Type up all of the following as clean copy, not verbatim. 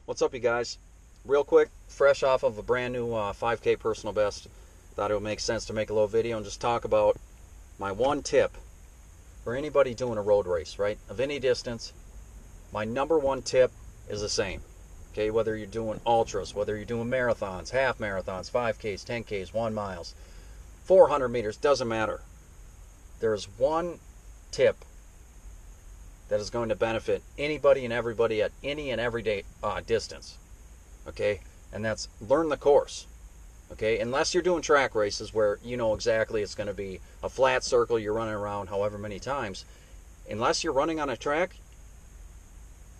What's up, you guys? Real quick, fresh off of a brand new 5K personal best, thought it would make sense to make a little video and just talk about my one tip for anybody doing a road race, right? Of any distance, my number one tip is the same. Okay, whether you're doing ultras, whether you're doing marathons, half marathons, 5Ks, 10Ks, 1 miles, 400 meters, doesn't matter. There's one tip that is going to benefit anybody and everybody at any and every distance. Okay, and that's learn the course. Okay, unless you're doing track races where you know exactly it's going to be a flat circle you're running around however many times, unless you're running on a track,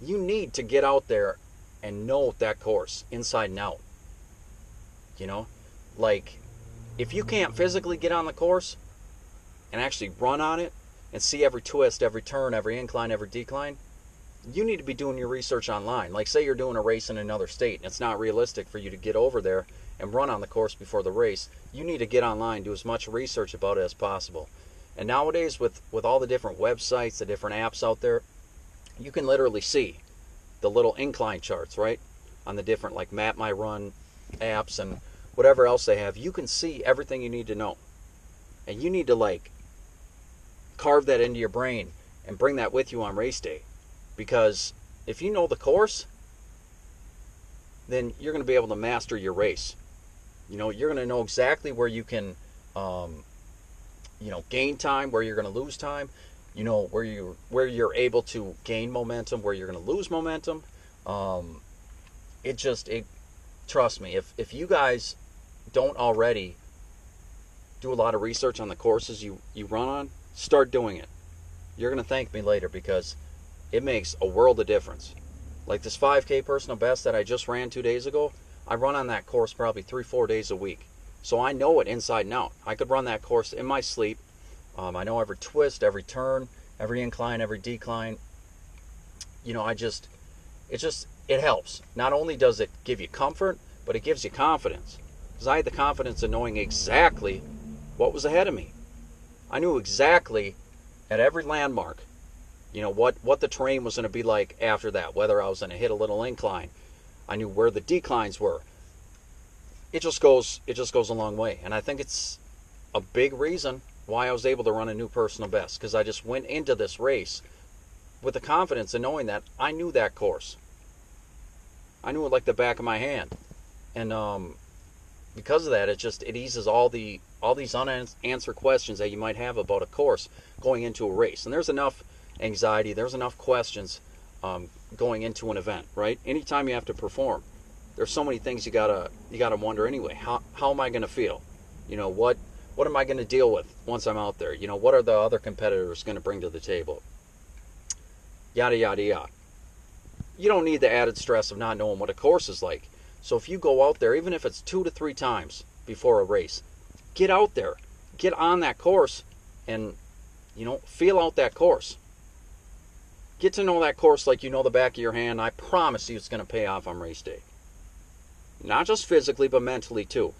you need to get out there and know that course inside and out. You know, like if you can't physically get on the course and actually run on it and see every twist, every turn, every incline, every decline, you need to be doing your research online. Like say you're doing a race in another state and it's not realistic for you to get over there and run on the course before the race. You need to get online, do as much research about it as possible. And nowadays with all the different websites, the different apps out there, you can literally see the little incline charts, right? On the different like Map My Run apps and whatever else they have. You can see everything you need to know. And you need to like carve that into your brain and bring that with you on race day. Because if you know the course, then you're going to be able to master your race. You know, you're going to know exactly where you can, gain time, where you're going to lose time. You know, where you're able to gain momentum, where you're going to lose momentum. Trust me, if you guys don't already do a lot of research on the courses you run on, start doing it. You're going to thank me later because it makes a world of difference. Like this 5K personal best that I just ran 2 days ago, I run on that course probably 3-4 days a week. So I know it inside and out. I could run that course in my sleep. I know every twist, every turn, every incline, every decline. You know, it helps. Not only does it give you comfort, but it gives you confidence. Because I had the confidence of knowing exactly what was ahead of me. I knew exactly at every landmark, you know, what the terrain was going to be like after that, whether I was going to hit a little incline. I knew where the declines were. It just goes a long way. And I think it's a big reason why I was able to run a new personal best, because I just went into this race with the confidence and knowing that I knew that course. I knew it like the back of my hand. And because of that, it eases all these unanswered questions that you might have about a course going into a race. And there's enough anxiety, there's enough questions going into an event, right? Anytime you have to perform, there's so many things you gotta wonder anyway. How am I gonna feel? You know, what am I gonna deal with once I'm out there? You know, what are the other competitors gonna bring to the table? Yada yada yada. You don't need the added stress of not knowing what a course is like. So if you go out there, even if it's 2 to 3 times before a race, get out there, get on that course, and feel out that course. Get to know that course like you know the back of your hand. I promise you it's going to pay off on race day. Not just physically, but mentally too.